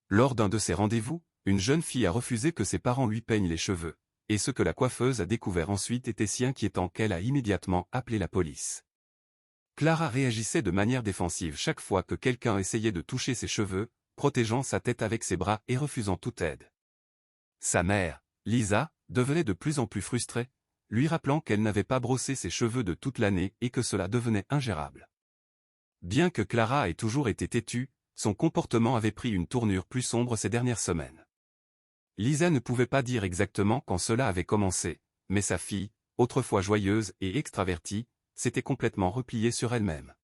Lors d'un de ces rendez-vous, une jeune fille a refusé que ses parents lui peignent les cheveux, et ce que la coiffeuse a découvert ensuite était si inquiétant qu'elle a immédiatement appelé la police. Clara réagissait de manière défensive chaque fois que quelqu'un essayait de toucher ses cheveux, protégeant sa tête avec ses bras et refusant toute aide. Sa mère, Lisa, devenait de plus en plus frustrée, lui rappelant qu'elle n'avait pas brossé ses cheveux de toute l'année et que cela devenait ingérable. Bien que Clara ait toujours été têtue, son comportement avait pris une tournure plus sombre ces dernières semaines. Lisa ne pouvait pas dire exactement quand cela avait commencé, mais sa fille, autrefois joyeuse et extravertie, s'était complètement repliée sur elle-même.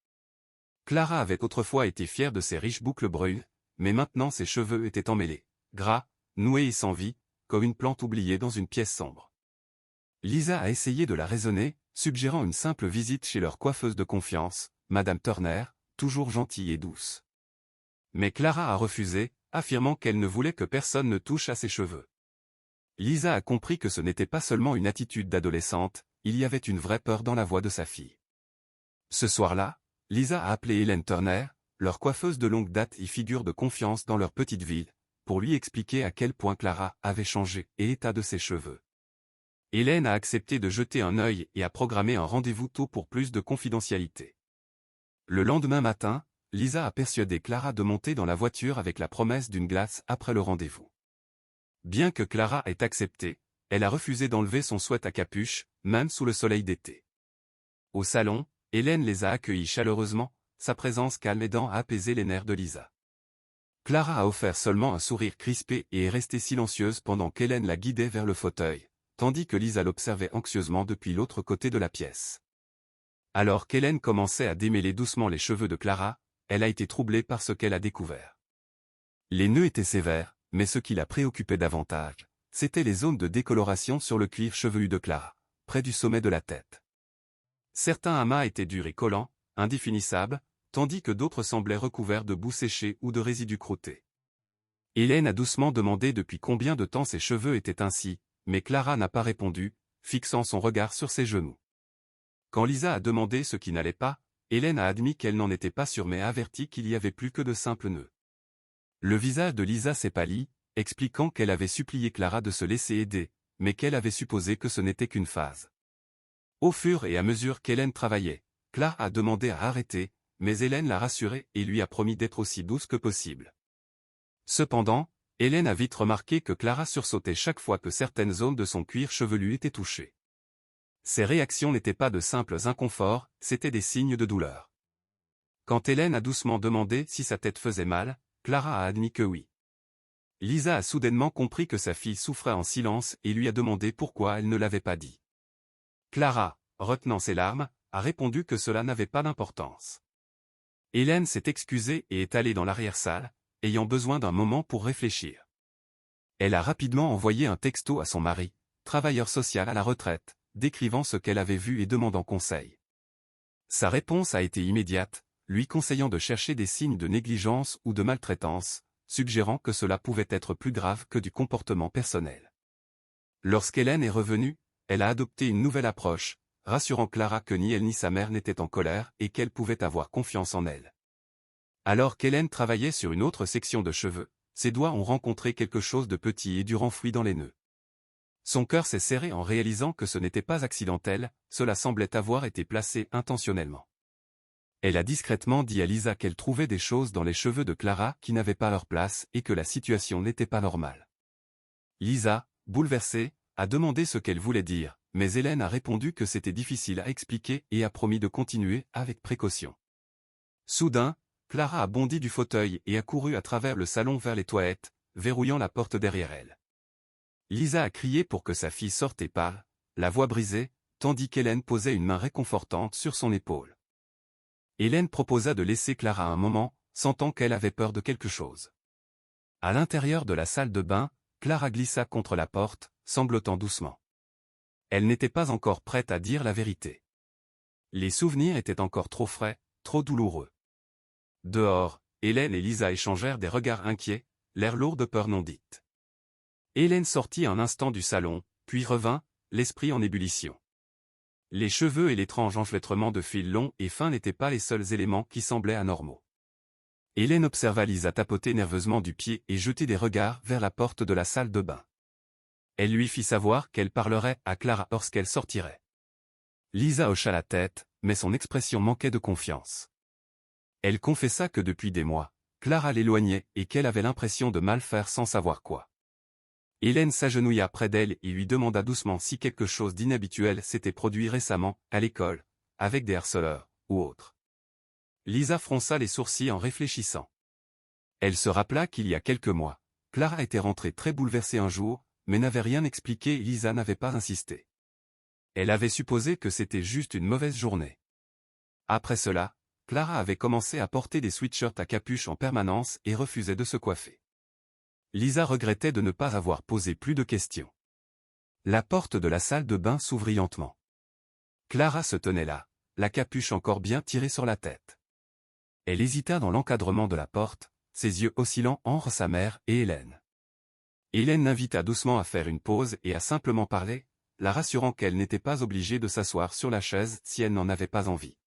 Clara avait autrefois été fière de ses riches boucles brunes, mais maintenant ses cheveux étaient emmêlés, gras, noués et sans vie, comme une plante oubliée dans une pièce sombre. Lisa a essayé de la raisonner, suggérant une simple visite chez leur coiffeuse de confiance, Madame Turner, toujours gentille et douce. Mais Clara a refusé, affirmant qu'elle ne voulait que personne ne touche à ses cheveux. Lisa a compris que ce n'était pas seulement une attitude d'adolescente, il y avait une vraie peur dans la voix de sa fille. Ce soir-là, Lisa a appelé Hélène Turner, leur coiffeuse de longue date et figure de confiance dans leur petite ville, pour lui expliquer à quel point Clara avait changé et l'état de ses cheveux. Hélène a accepté de jeter un œil et a programmé un rendez-vous tôt pour plus de confidentialité. Le lendemain matin, Lisa a persuadé Clara de monter dans la voiture avec la promesse d'une glace après le rendez-vous. Bien que Clara ait accepté, elle a refusé d'enlever son sweat à capuche, même sous le soleil d'été. Au salon, Hélène les a accueillis chaleureusement, sa présence calme aidant à apaiser les nerfs de Lisa. Clara a offert seulement un sourire crispé et est restée silencieuse pendant qu'Hélène la guidait vers le fauteuil, tandis que Lisa l'observait anxieusement depuis l'autre côté de la pièce. Alors qu'Hélène commençait à démêler doucement les cheveux de Clara, elle a été troublée par ce qu'elle a découvert. Les nœuds étaient sévères, mais ce qui la préoccupait davantage, c'étaient les zones de décoloration sur le cuir chevelu de Clara, près du sommet de la tête. Certains amas étaient durs et collants, indéfinissables, tandis que d'autres semblaient recouverts de boue séchée ou de résidus croûtés. Hélène a doucement demandé depuis combien de temps ses cheveux étaient ainsi, mais Clara n'a pas répondu, fixant son regard sur ses genoux. Quand Lisa a demandé ce qui n'allait pas, Hélène a admis qu'elle n'en était pas sûre mais a averti qu'il y avait plus que de simples nœuds. Le visage de Lisa s'est pâli, expliquant qu'elle avait supplié Clara de se laisser aider, mais qu'elle avait supposé que ce n'était qu'une phase. Au fur et à mesure qu'Hélène travaillait, Clara a demandé à arrêter, mais Hélène l'a rassurée et lui a promis d'être aussi douce que possible. Cependant, Hélène a vite remarqué que Clara sursautait chaque fois que certaines zones de son cuir chevelu étaient touchées. Ces réactions n'étaient pas de simples inconforts, c'étaient des signes de douleur. Quand Hélène a doucement demandé si sa tête faisait mal, Clara a admis que oui. Lisa a soudainement compris que sa fille souffrait en silence et lui a demandé pourquoi elle ne l'avait pas dit. Clara, retenant ses larmes, a répondu que cela n'avait pas d'importance. Hélène s'est excusée et est allée dans l'arrière-salle, ayant besoin d'un moment pour réfléchir. Elle a rapidement envoyé un texto à son mari, travailleur social à la retraite, décrivant ce qu'elle avait vu et demandant conseil. Sa réponse a été immédiate, lui conseillant de chercher des signes de négligence ou de maltraitance, suggérant que cela pouvait être plus grave que du comportement personnel. Lorsqu'Hélène est revenue, elle a adopté une nouvelle approche, rassurant Clara que ni elle ni sa mère n'étaient en colère et qu'elle pouvait avoir confiance en elle. Alors qu'Hélène travaillait sur une autre section de cheveux, ses doigts ont rencontré quelque chose de petit et dur enfoui dans les nœuds. Son cœur s'est serré en réalisant que ce n'était pas accidentel, cela semblait avoir été placé intentionnellement. Elle a discrètement dit à Lisa qu'elle trouvait des choses dans les cheveux de Clara qui n'avaient pas leur place et que la situation n'était pas normale. Lisa, bouleversée, a demandé ce qu'elle voulait dire, mais Hélène a répondu que c'était difficile à expliquer et a promis de continuer avec précaution. Soudain, Clara a bondi du fauteuil et a couru à travers le salon vers les toilettes, verrouillant la porte derrière elle. Lisa a crié pour que sa fille sorte et parle, la voix brisée, tandis qu'Hélène posait une main réconfortante sur son épaule. Hélène proposa de laisser Clara un moment, sentant qu'elle avait peur de quelque chose. À l'intérieur de la salle de bain, Clara glissa contre la porte, sanglotant doucement. Elle n'était pas encore prête à dire la vérité. Les souvenirs étaient encore trop frais, trop douloureux. Dehors, Hélène et Lisa échangèrent des regards inquiets, l'air lourd de peur non dite. Hélène sortit un instant du salon, puis revint, l'esprit en ébullition. Les cheveux et l'étrange enchevêtrement de fils longs et fins n'étaient pas les seuls éléments qui semblaient anormaux. Hélène observa Lisa tapoter nerveusement du pied et jeter des regards vers la porte de la salle de bain. Elle lui fit savoir qu'elle parlerait à Clara lorsqu'elle sortirait. Lisa hocha la tête, mais son expression manquait de confiance. Elle confessa que depuis des mois, Clara l'éloignait et qu'elle avait l'impression de mal faire sans savoir quoi. Hélène s'agenouilla près d'elle et lui demanda doucement si quelque chose d'inhabituel s'était produit récemment, à l'école, avec des harceleurs, ou autre. Lisa fronça les sourcils en réfléchissant. Elle se rappela qu'il y a quelques mois, Clara était rentrée très bouleversée un jour, mais n'avait rien expliqué et Lisa n'avait pas insisté. Elle avait supposé que c'était juste une mauvaise journée. Après cela, Clara avait commencé à porter des sweatshirts à capuche en permanence et refusait de se coiffer. Lisa regrettait de ne pas avoir posé plus de questions. La porte de la salle de bain s'ouvrit lentement. Clara se tenait là, la capuche encore bien tirée sur la tête. Elle hésita dans l'encadrement de la porte, ses yeux oscillant entre sa mère et Hélène. Hélène l'invita doucement à faire une pause et à simplement parler, la rassurant qu'elle n'était pas obligée de s'asseoir sur la chaise si elle n'en avait pas envie.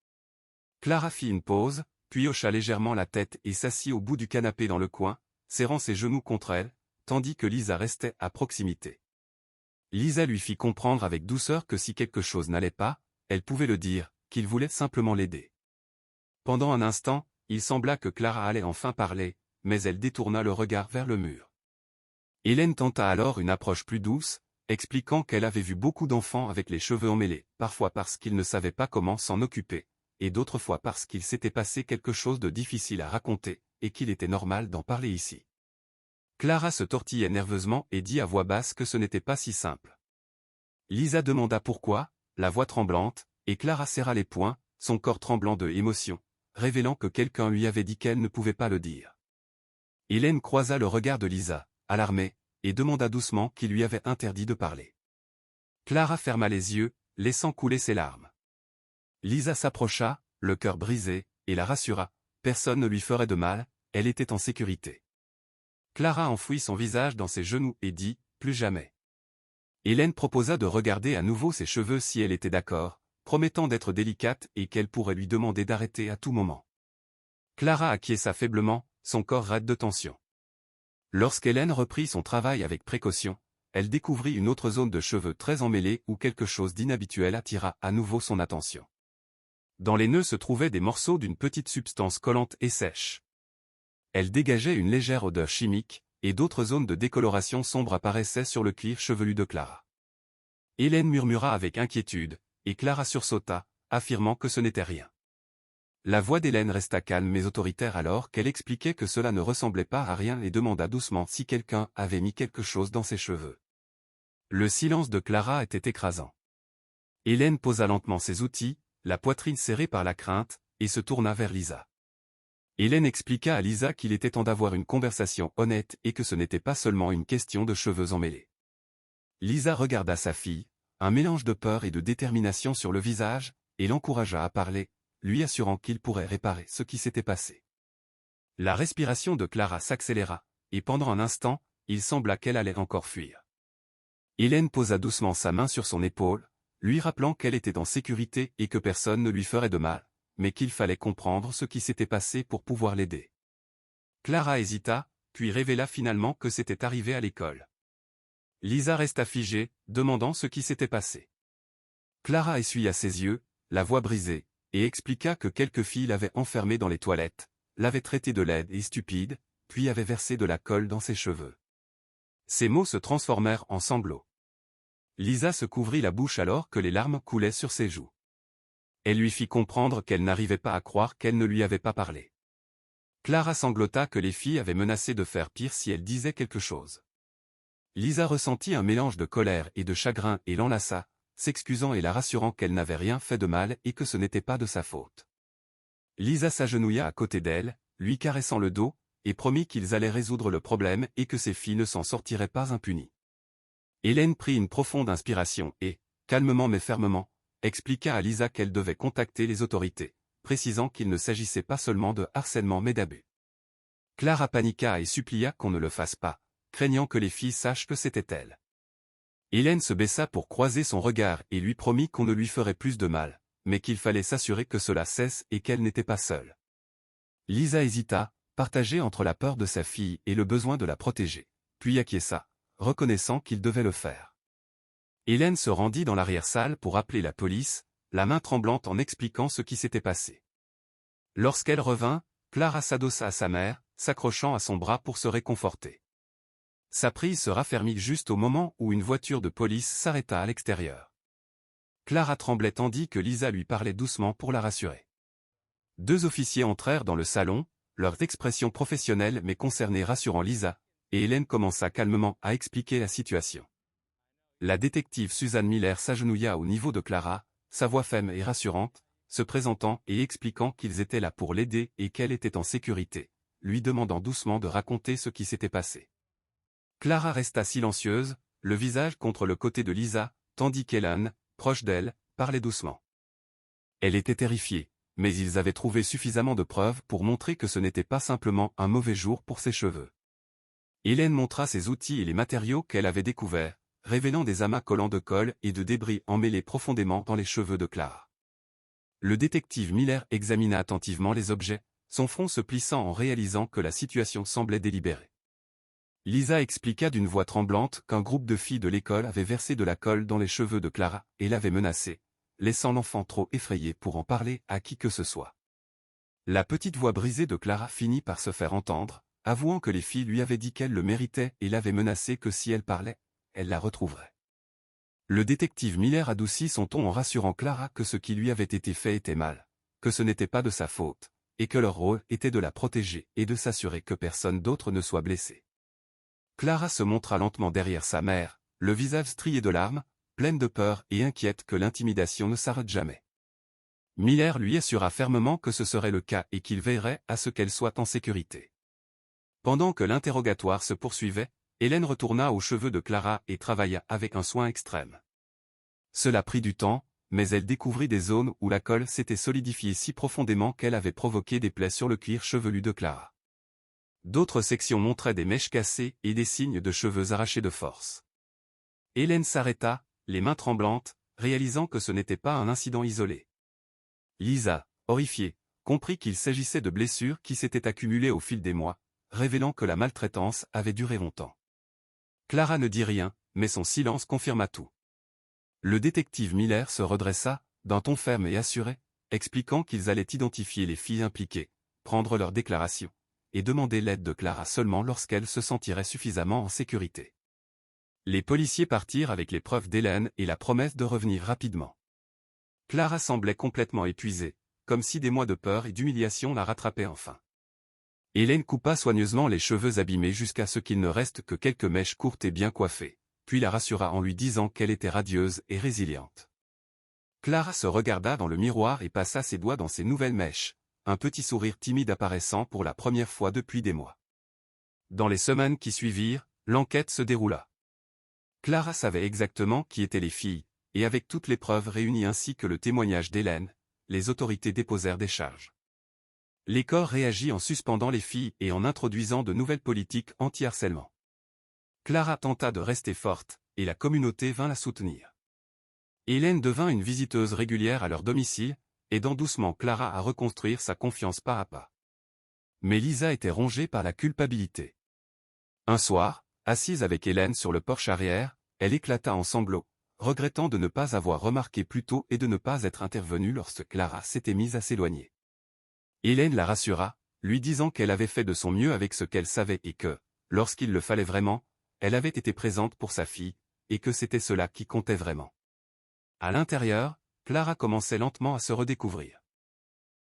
Clara fit une pause, puis hocha légèrement la tête et s'assit au bout du canapé dans le coin, serrant ses genoux contre elle, tandis que Lisa restait à proximité. Lisa lui fit comprendre avec douceur que si quelque chose n'allait pas, elle pouvait le dire, qu'il voulait simplement l'aider. Pendant un instant, il sembla que Clara allait enfin parler, mais elle détourna le regard vers le mur. Hélène tenta alors une approche plus douce, expliquant qu'elle avait vu beaucoup d'enfants avec les cheveux emmêlés, parfois parce qu'ils ne savaient pas comment s'en occuper, et d'autres fois parce qu'il s'était passé quelque chose de difficile à raconter, et qu'il était normal d'en parler ici. Clara se tortillait nerveusement et dit à voix basse que ce n'était pas si simple. Lisa demanda pourquoi, la voix tremblante, et Clara serra les poings, son corps tremblant de émotion, révélant que quelqu'un lui avait dit qu'elle ne pouvait pas le dire. Hélène croisa le regard de Lisa, alarmée, et demanda doucement qui lui avait interdit de parler. Clara ferma les yeux, laissant couler ses larmes. Lisa s'approcha, le cœur brisé, et la rassura, personne ne lui ferait de mal, elle était en sécurité. Clara enfouit son visage dans ses genoux et dit, plus jamais. Hélène proposa de regarder à nouveau ses cheveux si elle était d'accord, promettant d'être délicate et qu'elle pourrait lui demander d'arrêter à tout moment. Clara acquiesça faiblement, son corps raide de tension. Lorsqu'Hélène reprit son travail avec précaution, elle découvrit une autre zone de cheveux très emmêlés où quelque chose d'inhabituel attira à nouveau son attention. Dans les nœuds se trouvaient des morceaux d'une petite substance collante et sèche. Elle dégageait une légère odeur chimique, et d'autres zones de décoloration sombre apparaissaient sur le cuir chevelu de Clara. Hélène murmura avec inquiétude, et Clara sursauta, affirmant que ce n'était rien. La voix d'Hélène resta calme mais autoritaire alors qu'elle expliquait que cela ne ressemblait pas à rien et demanda doucement si quelqu'un avait mis quelque chose dans ses cheveux. Le silence de Clara était écrasant. Hélène posa lentement ses outils, la poitrine serrée par la crainte, et se tourna vers Lisa. Hélène expliqua à Lisa qu'il était temps d'avoir une conversation honnête et que ce n'était pas seulement une question de cheveux emmêlés. Lisa regarda sa fille, un mélange de peur et de détermination sur le visage, et l'encouragea à parler, lui assurant qu'il pourrait réparer ce qui s'était passé. La respiration de Clara s'accéléra, et pendant un instant, il sembla qu'elle allait encore fuir. Hélène posa doucement sa main sur son épaule, lui rappelant qu'elle était en sécurité et que personne ne lui ferait de mal, mais qu'il fallait comprendre ce qui s'était passé pour pouvoir l'aider. Clara hésita, puis révéla finalement que c'était arrivé à l'école. Lisa resta figée, demandant ce qui s'était passé. Clara essuya ses yeux, la voix brisée, et expliqua que quelques filles l'avaient enfermée dans les toilettes, l'avaient traitée de laide et stupide, puis avaient versé de la colle dans ses cheveux. Ces mots se transformèrent en sanglots. Lisa se couvrit la bouche alors que les larmes coulaient sur ses joues. Elle lui fit comprendre qu'elle n'arrivait pas à croire qu'elle ne lui avait pas parlé. Clara sanglota que les filles avaient menacé de faire pire si elle disait quelque chose. Lisa ressentit un mélange de colère et de chagrin et l'enlaça, s'excusant et la rassurant qu'elle n'avait rien fait de mal et que ce n'était pas de sa faute. Lisa s'agenouilla à côté d'elle, lui caressant le dos, et promit qu'ils allaient résoudre le problème et que ses filles ne s'en sortiraient pas impunies. Hélène prit une profonde inspiration et, calmement mais fermement, expliqua à Lisa qu'elle devait contacter les autorités, précisant qu'il ne s'agissait pas seulement de harcèlement mais d'abus. Clara paniqua et supplia qu'on ne le fasse pas, craignant que les filles sachent que c'était elle. Hélène se baissa pour croiser son regard et lui promit qu'on ne lui ferait plus de mal, mais qu'il fallait s'assurer que cela cesse et qu'elle n'était pas seule. Lisa hésita, partagé entre la peur de sa fille et le besoin de la protéger, puis acquiesça, reconnaissant qu'il devait le faire. Hélène se rendit dans l'arrière-salle pour appeler la police, la main tremblante en expliquant ce qui s'était passé. Lorsqu'elle revint, Clara s'adossa à sa mère, s'accrochant à son bras pour se réconforter. Sa prise se raffermit juste au moment où une voiture de police s'arrêta à l'extérieur. Clara tremblait tandis que Lisa lui parlait doucement pour la rassurer. Deux officiers entrèrent dans le salon, leurs expressions professionnelles mais concernées rassurant Lisa, et Hélène commença calmement à expliquer la situation. La détective Suzanne Miller s'agenouilla au niveau de Clara, sa voix ferme et rassurante, se présentant et expliquant qu'ils étaient là pour l'aider et qu'elle était en sécurité, lui demandant doucement de raconter ce qui s'était passé. Clara resta silencieuse, le visage contre le côté de Lisa, tandis qu'Hélène, proche d'elle, parlait doucement. Elle était terrifiée, mais ils avaient trouvé suffisamment de preuves pour montrer que ce n'était pas simplement un mauvais jour pour ses cheveux. Hélène montra ses outils et les matériaux qu'elle avait découverts, révélant des amas collants de colle et de débris emmêlés profondément dans les cheveux de Clara. Le détective Miller examina attentivement les objets, son front se plissant en réalisant que la situation semblait délibérée. Lisa expliqua d'une voix tremblante qu'un groupe de filles de l'école avait versé de la colle dans les cheveux de Clara et l'avait menacée, laissant l'enfant trop effrayé pour en parler à qui que ce soit. La petite voix brisée de Clara finit par se faire entendre, avouant que les filles lui avaient dit qu'elle le méritait et l'avaient menacée que si elle parlait, elle la retrouverait. Le détective Miller adoucit son ton en rassurant Clara que ce qui lui avait été fait était mal, que ce n'était pas de sa faute, et que leur rôle était de la protéger et de s'assurer que personne d'autre ne soit blessé. Clara se montra lentement derrière sa mère, le visage strié de larmes, pleine de peur et inquiète que l'intimidation ne s'arrête jamais. Miller lui assura fermement que ce serait le cas et qu'il veillerait à ce qu'elle soit en sécurité. Pendant que l'interrogatoire se poursuivait, Hélène retourna aux cheveux de Clara et travailla avec un soin extrême. Cela prit du temps, mais elle découvrit des zones où la colle s'était solidifiée si profondément qu'elle avait provoqué des plaies sur le cuir chevelu de Clara. D'autres sections montraient des mèches cassées et des signes de cheveux arrachés de force. Hélène s'arrêta, les mains tremblantes, réalisant que ce n'était pas un incident isolé. Lisa, horrifiée, comprit qu'il s'agissait de blessures qui s'étaient accumulées au fil des mois, révélant que la maltraitance avait duré longtemps. Clara ne dit rien, mais son silence confirma tout. Le détective Miller se redressa, d'un ton ferme et assuré, expliquant qu'ils allaient identifier les filles impliquées, prendre leurs déclarations, et demander l'aide de Clara seulement lorsqu'elle se sentirait suffisamment en sécurité. Les policiers partirent avec les preuves d'Hélène et la promesse de revenir rapidement. Clara semblait complètement épuisée, comme si des mois de peur et d'humiliation la rattrapaient enfin. Hélène coupa soigneusement les cheveux abîmés jusqu'à ce qu'il ne reste que quelques mèches courtes et bien coiffées, puis la rassura en lui disant qu'elle était radieuse et résiliente. Clara se regarda dans le miroir et passa ses doigts dans ses nouvelles mèches, un petit sourire timide apparaissant pour la première fois depuis des mois. Dans les semaines qui suivirent, l'enquête se déroula. Clara savait exactement qui étaient les filles, et avec toutes les preuves réunies ainsi que le témoignage d'Hélène, les autorités déposèrent des charges. Les corps réagit en suspendant les filles et en introduisant de nouvelles politiques anti-harcèlement. Clara tenta de rester forte, et la communauté vint la soutenir. Hélène devint une visiteuse régulière à leur domicile, aidant doucement Clara à reconstruire sa confiance pas à pas. Mais Lisa était rongée par la culpabilité. Un soir, assise avec Hélène sur le porche arrière, elle éclata en sanglots, regrettant de ne pas avoir remarqué plus tôt et de ne pas être intervenue lorsque Clara s'était mise à s'éloigner. Hélène la rassura, lui disant qu'elle avait fait de son mieux avec ce qu'elle savait et que, lorsqu'il le fallait vraiment, elle avait été présente pour sa fille, et que c'était cela qui comptait vraiment. À l'intérieur, Clara commençait lentement à se redécouvrir.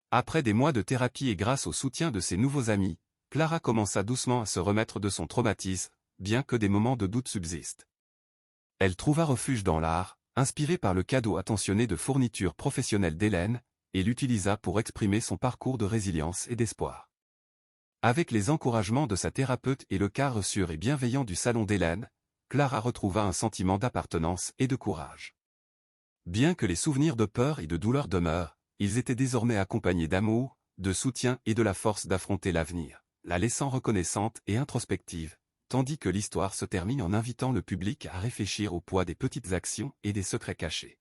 Après des mois de thérapie et grâce au soutien de ses nouveaux amis, Clara commença doucement à se remettre de son traumatisme, bien que des moments de doute subsistent. Elle trouva refuge dans l'art, inspirée par le cadeau attentionné de fournitures professionnelles d'Hélène, et l'utilisa pour exprimer son parcours de résilience et d'espoir. Avec les encouragements de sa thérapeute et le cadre sûr et bienveillant du salon d'Hélène, Clara retrouva un sentiment d'appartenance et de courage. Bien que les souvenirs de peur et de douleur demeurent, ils étaient désormais accompagnés d'amour, de soutien et de la force d'affronter l'avenir, la laissant reconnaissante et introspective, tandis que l'histoire se termine en invitant le public à réfléchir au poids des petites actions et des secrets cachés.